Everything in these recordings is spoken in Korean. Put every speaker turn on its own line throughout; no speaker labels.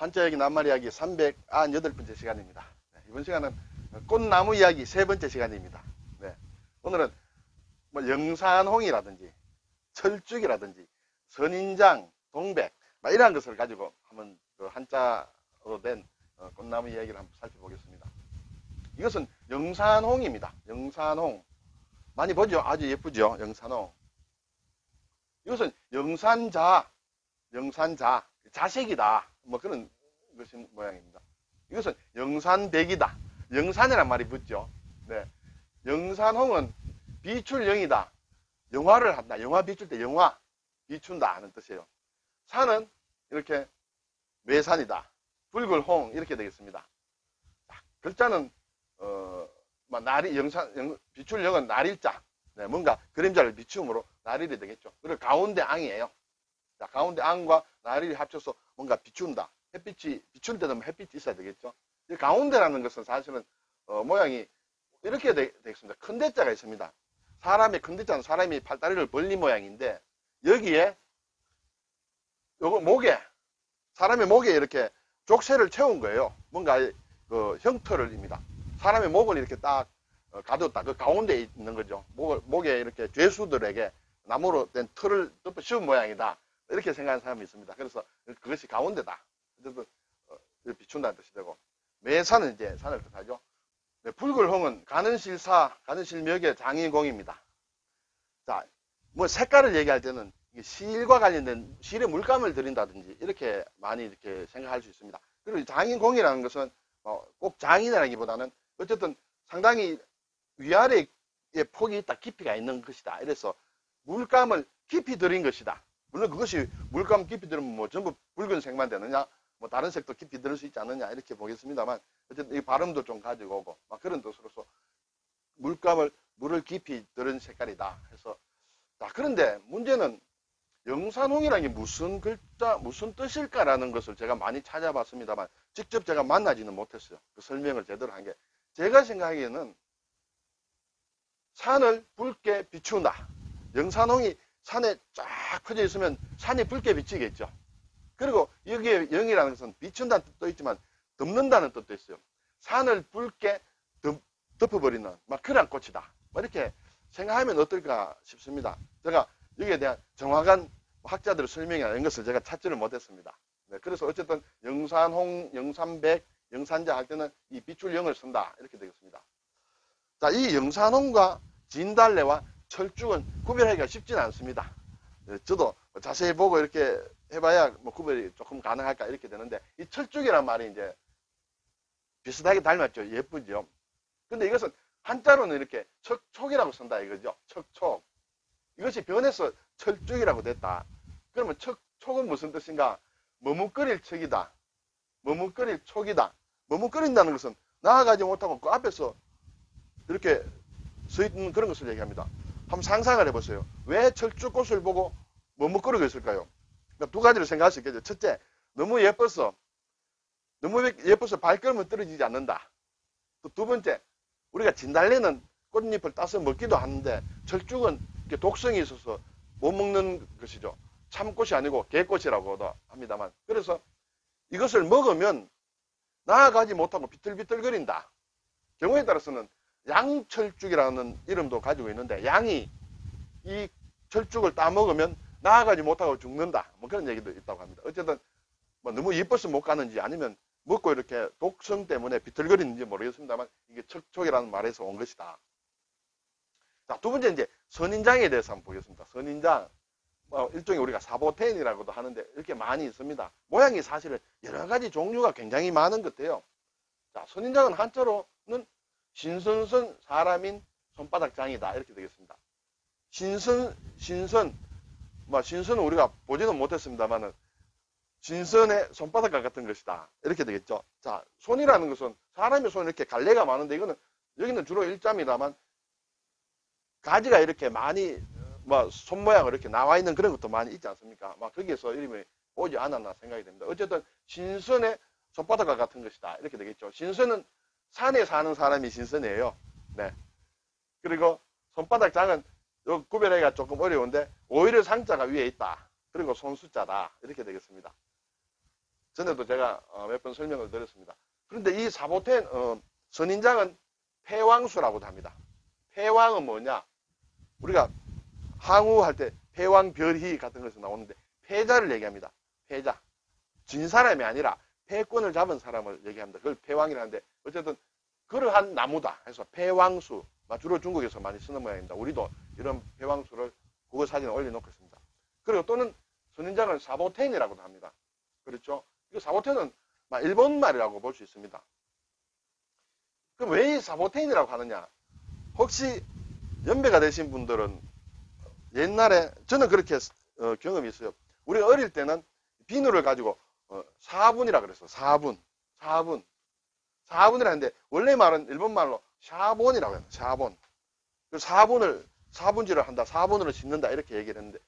한자여기 낱말 이야기 398번째 시간입니다. 네, 이번 시간은 꽃나무 이야기 3번째 시간입니다. 네, 오늘은 뭐 영산홍이라든지 철쭉이라든지 선인장, 동백 이러한 것을 가지고 한번 그 한자로 된 꽃나무 이야기를 한번 살펴보겠습니다. 이것은 영산홍입니다. 영산홍 많이 보죠? 아주 예쁘죠? 영산홍. 이것은 영산자, 자색이다. 뭐 그런 것이 모양입니다. 이것은 영산백이다. 영산이란 말이 붙죠. 네. 영산홍은 비출영이다. 영화를 한다. 영화 비출 때 영화 비춘다 하는 뜻이에요. 산은 이렇게 외산이다. 붉을홍 이렇게 되겠습니다. 글자는 비출영은 날일자. 네, 뭔가 그림자를 비춤으로 날일이 되겠죠. 그리고 가운데 앙이에요. 자, 가운데 앙과 날일이 합쳐서 뭔가 비춘다. 햇빛이 비출 때는 햇빛이 있어야 되겠죠. 이 가운데라는 것은 사실은 모양이 이렇게 되겠습니다. 큰 대자가 있습니다. 사람의 큰 대자는 사람이 팔다리를 벌린 모양인데 여기에 요거 목에 사람의 목에 이렇게 족쇄를 채운 거예요. 뭔가 그 형태를입니다. 사람의 목을 이렇게 딱 가뒀다. 그 가운데에 있는 거죠. 목에 이렇게 죄수들에게 나무로 된 틀을 덮어 씌운 모양이다. 이렇게 생각하는 사람이 있습니다. 그래서 그것이 가운데다. 어쨌든 비춘다는 뜻이 되고, 매산은 이제 산을 뜻하죠. 네, 붉을홍은 가는실사, 가는실묘의 장인공입니다. 자, 뭐 색깔을 얘기할 때는 실과 관련된 실에 물감을 들인다든지 이렇게 많이 이렇게 생각할 수 있습니다. 그리고 장인공이라는 것은 꼭 장인이라기보다는 어쨌든 상당히 위아래에 폭이 있다, 깊이가 있는 것이다. 이래서 물감을 깊이 들인 것이다. 물론 그것이 물감 깊이 들으면 뭐 전부 붉은색만 되느냐, 뭐 다른 색도 깊이 들을 수 있지 않느냐 이렇게 보겠습니다만, 어쨌든 이 발음도 좀 가지고 오고 막 그런 뜻으로서 물을 깊이 들은 색깔이다 해서. 자, 그런데 문제는 영산홍이라는 게 무슨 글자, 무슨 뜻일까라는 것을 제가 많이 찾아봤습니다만 직접 제가 만나지는 못했어요. 그 설명을 제대로 한 게. 제가 생각하기에는 산을 붉게 비춘다. 영산홍이 산에 쫙 퍼져 있으면 산이 붉게 비치겠죠. 그리고 여기에 영이라는 것은 비춘다는 뜻도 있지만 덮는다는 뜻도 있어요. 산을 붉게 덮어버리는 그런 꽃이다. 이렇게 생각하면 어떨까 싶습니다. 제가 여기에 대한 정확한 학자들의 설명이나 이런 것을 제가 찾지를 못했습니다. 네, 그래서 어쨌든 영산홍, 영산백, 영산자 할 때는 이 비출영을 쓴다. 이렇게 되겠습니다. 자, 이 영산홍과 진달래와 철쭉은 구별하기가 쉽지는 않습니다. 저도 자세히 보고 이렇게 해봐야 뭐 구별이 조금 가능할까 이렇게 되는데, 이 철쭉이란 말이 이제 비슷하게 닮았죠. 예쁘죠. 근데 이것은 한자로는 이렇게 척촉이라고 쓴다 이거죠. 척촉. 이것이 변해서 철쭉이라고 됐다. 그러면 척촉은 무슨 뜻인가? 머뭇거릴 척이다. 머뭇거릴 촉이다. 머뭇거린다는 것은 나아가지 못하고 그 앞에서 이렇게 서 있는 그런 것을 얘기합니다. 한번 상상을 해보세요. 왜 철쭉꽃을 보고 머뭇거리고 있을까요? 그러니까 두 가지를 생각할 수 있겠죠. 첫째, 너무 예뻐서 발걸음은 떨어지지 않는다. 또 두 번째, 우리가 진달래는 꽃잎을 따서 먹기도 하는데 철쭉은 이렇게 독성이 있어서 못 먹는 것이죠. 참꽃이 아니고 개꽃이라고도 합니다만, 그래서 이것을 먹으면 나아가지 못하고 비틀비틀거린다. 경우에 따라서는 양철쭉이라는 이름도 가지고 있는데, 양이 이 철쭉을 따먹으면 나아가지 못하고 죽는다. 뭐 그런 얘기도 있다고 합니다. 어쨌든 뭐 너무 예뻐서 못 가는지 아니면 먹고 이렇게 독성 때문에 비틀거리는지 모르겠습니다만 이게 척촉이라는 말에서 온 것이다. 자, 두 번째 이제 선인장에 대해서 한번 보겠습니다. 선인장, 일종의 우리가 사보테인이라고도 하는데 이렇게 많이 있습니다. 모양이 사실은 여러 가지 종류가 굉장히 많은 것 같아요. 자, 선인장은 한자로는 신선선 사람인 손바닥장이다 이렇게 되겠습니다. 신선은 우리가 보지는 못했습니다만은 신선의 손바닥과 같은 것이다 이렇게 되겠죠. 자, 손이라는 것은 사람의 손이 이렇게 갈래가 많은데 이거는 여기는 주로 일자입니다만 가지가 이렇게 많이 손 모양으로 이렇게 나와 있는 그런 것도 많이 있지 않습니까? 거기에서 이름이 오지 않았나 생각이 됩니다. 어쨌든 신선의 손바닥과 같은 것이다 이렇게 되겠죠. 신선은 산에 사는 사람이 신선이에요. 네. 그리고 손바닥 장은 구별하기가 조금 어려운데 오히려 상자가 위에 있다. 그리고 손수자다 이렇게 되겠습니다. 전에도 제가 몇 번 설명을 드렸습니다. 그런데 이 사보텐 선인장은 폐왕수라고도 합니다. 폐왕은 뭐냐? 우리가 항우할 때 폐왕별희 같은 것에서 나오는데 패자를 얘기합니다. 패자. 진 사람이 아니라 패권을 잡은 사람을 얘기합니다. 그걸 폐왕이라는데 어쨌든 그러한 나무다 해서 폐왕수. 주로 중국에서 많이 쓰는 모양입니다. 우리도 이런 폐왕수를 국어 사진에 올려놓고 있습니다. 그리고 또는 선인장을 사보텐이라고도 합니다. 그렇죠? 이 사보텐은 일본 말이라고 볼 수 있습니다. 그럼 왜 이 사보텐이라고 하느냐? 혹시 연배가 되신 분들은 옛날에 저는 그렇게 경험이 있어요. 우리 어릴 때는 비누를 가지고 4분이라 그랬어. 4분이라는데 원래 말은 일본 말로 샤본이라고 해요. 샤본. 그 4분질을 한다. 4분으로 씻는다. 이렇게 얘기를 했는데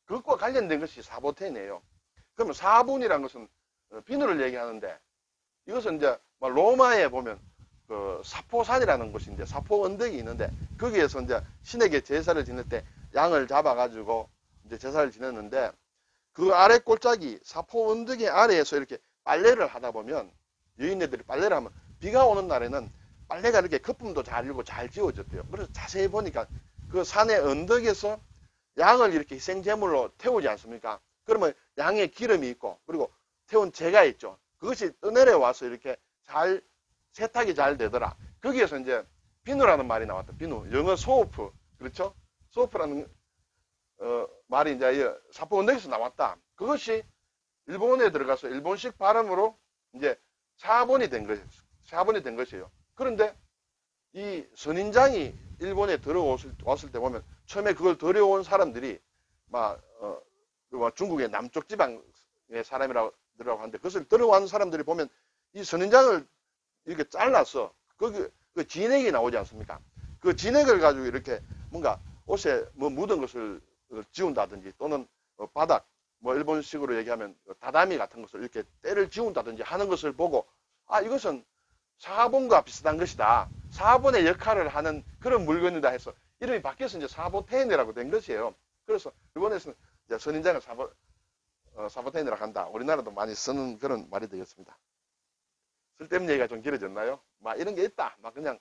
그것과 관련된 것이 사보텐이에요. 그러면 4분이라는 것은 비누를 얘기하는데 이것은 이제 로마에 보면 그 사포산이라는 곳인데 사포 언덕이 있는데 거기에서 이제 신에게 제사를 지낼 때 양을 잡아가지고 이제 제사를 지냈는데 그 아래 꼴짝이 사포 언덕의 아래에서 이렇게 빨래를 하다 보면 여인네들이 빨래를 하면 비가 오는 날에는 빨래가 이렇게 거품도 잘 일고 잘 지워졌대요. 그래서 자세히 보니까 그 산의 언덕에서 양을 이렇게 희생제물로 태우지 않습니까? 그러면 양의 기름이 있고 그리고 태운 재가 있죠. 그것이 떠내려 와서 이렇게 잘 세탁이 잘 되더라. 거기에서 이제 비누라는 말이 나왔다. 비누. 영어 소프. 그렇죠? 소프라는 말이 이제 사포 언덕에서 나왔다. 그것이 일본에 들어가서 일본식 발음으로 이제 샤본이 된 것이에요. 그런데 이 선인장이 일본에 들어왔을 때 보면 처음에 그걸 들여온 사람들이 중국의 남쪽 지방의 사람이라고 하는데 그것을 들어온 사람들이 보면 이 선인장을 이렇게 잘라서 그 진액이 나오지 않습니까? 그 진액을 가지고 이렇게 뭔가 옷에 묻은 것을 지운다든지 또는 바닥 일본식으로 얘기하면 다다미 같은 것을 이렇게 때를 지운다든지 하는 것을 보고 이것은 사본과 비슷한 것이다. 사본의 역할을 하는 그런 물건이다 해서 이름이 바뀌어서 이제 사보텐이라고 된 것이에요. 그래서 일본에서는 이제 선인장을 사보텐이라고 한다. 우리나라도 많이 쓰는 그런 말이 되겠습니다. 쓸데없는 얘기가 좀 길어졌나요? 이런 게 있다. 그냥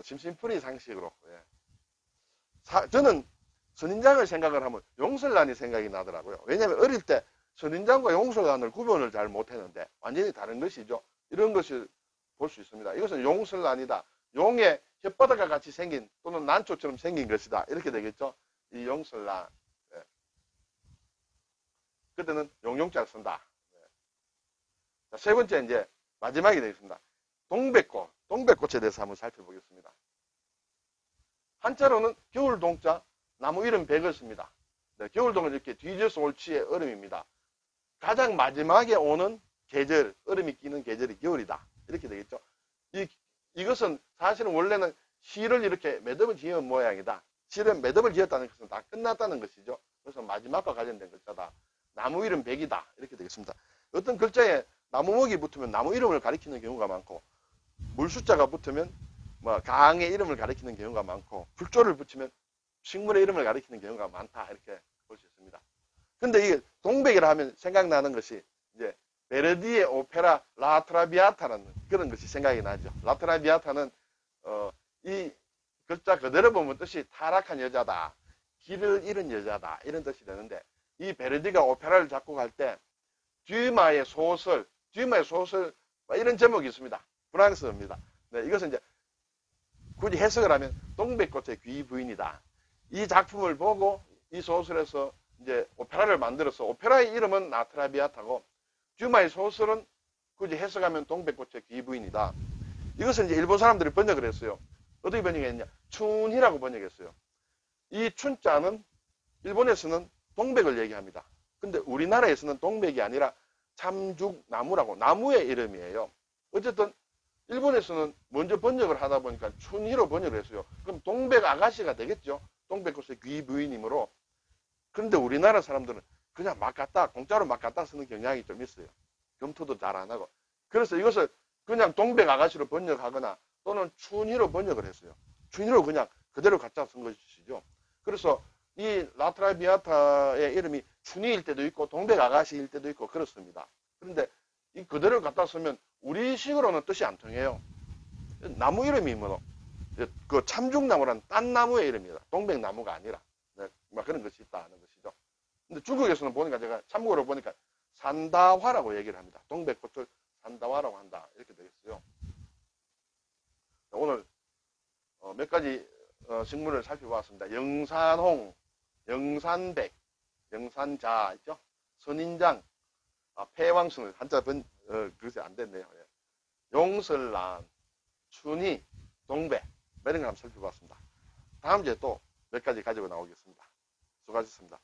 심심풀이 상식으로. 예. 저는 선인장을 생각을 하면 용설란이 생각이 나더라고요. 왜냐하면 어릴 때 선인장과 용설란을 구분을 잘 못했는데 완전히 다른 것이죠. 이런 것을 볼 수 있습니다. 이것은 용설란이다. 용의 혓바닥과 같이 생긴 또는 난초처럼 생긴 것이다. 이렇게 되겠죠. 이 용설란. 예. 그때는 용용자를 쓴다. 예. 자, 세 번째 이제 마지막이 되겠습니다. 동백꽃. 동백꽃에 대해서 한번 살펴보겠습니다. 한자로는 겨울동자, 나무 이름 백을 씁니다. 네, 겨울동은 이렇게 뒤져서 올치의 얼음입니다. 가장 마지막에 오는 계절, 얼음이 끼는 계절이 겨울이다. 이렇게 되겠죠. 이것은 사실은 원래는 시를 이렇게 매듭을 지은 모양이다. 실은 매듭을 지었다는 것은 다 끝났다는 것이죠. 그래서 마지막과 관련된 글자다. 나무 이름 백이다. 이렇게 되겠습니다. 어떤 글자에 나무목이 붙으면 나무 이름을 가리키는 경우가 많고 물숫자가 붙으면 강의 이름을 가리키는 경우가 많고 불조를 붙이면 식물의 이름을 가리키는 경우가 많다. 이렇게 볼 수 있습니다. 근데 이게 동백이라 하면 생각나는 것이 이제 베르디의 오페라 라트라비아타라는 그런 것이 생각이 나죠. 라트라비아타는 이 글자 그대로 보면 뜻이 타락한 여자다. 길을 잃은 여자다. 이런 뜻이 되는데 이 베르디가 오페라를 작곡할 때 듀마의 소설 이런 제목이 있습니다. 프랑스어입니다. 네, 이것은 이제 굳이 해석을 하면 동백꽃의 귀 부인이다. 이 작품을 보고 이 소설에서 이제 오페라를 만들어서 오페라의 이름은 라트라비아타고 듀마의 소설은 굳이 해석하면 동백꽃의 귀 부인이다. 이것은 이제 일본 사람들이 번역을 했어요. 어떻게 번역했냐? 춘이라고 번역했어요. 이 춘자는 일본에서는 동백을 얘기합니다. 근데 우리나라에서는 동백이 아니라 참죽나무라고 나무의 이름이에요. 어쨌든 일본에서는 먼저 번역을 하다 보니까 춘희로 번역을 했어요. 그럼 동백 아가씨가 되겠죠. 동백꽃의 귀 부인이므로. 그런데 우리나라 사람들은 그냥 막 갖다 공짜로 막 갖다 쓰는 경향이 좀 있어요. 검토도 잘 안 하고. 그래서 이것을 그냥 동백 아가씨로 번역하거나 또는 춘희로 번역을 했어요. 춘희로 그냥 그대로 갖다 쓴 것이죠. 그래서 이 라트라비아타의 이름이 춘희일 때도 있고 동백 아가씨일 때도 있고 그렇습니다. 그런데 이 그대로 갖다 쓰면 우리식으로는 뜻이 안 통해요. 나무 이름이 뭐노? 그 참중나무란 딴 나무의 이름입니다. 동백나무가 아니라. 네, 막 그런 것이 있다 하는 것이죠. 근데 중국에서는 보니까 제가 참고로 보니까 산다화라고 얘기를 합니다. 동백꽃을 산다화라고 한다. 이렇게 되겠어요. 오늘 몇 가지 식물을 살펴보았습니다. 영산홍, 영산백, 영산자 있죠? 선인장, 폐왕순을 한자 글쎄 안 됐네요. 예. 용설란, 춘희, 동백 이런 걸 한번 살펴봤습니다. 다음 주에 또 몇 가지 가지고 나오겠습니다. 수고하셨습니다.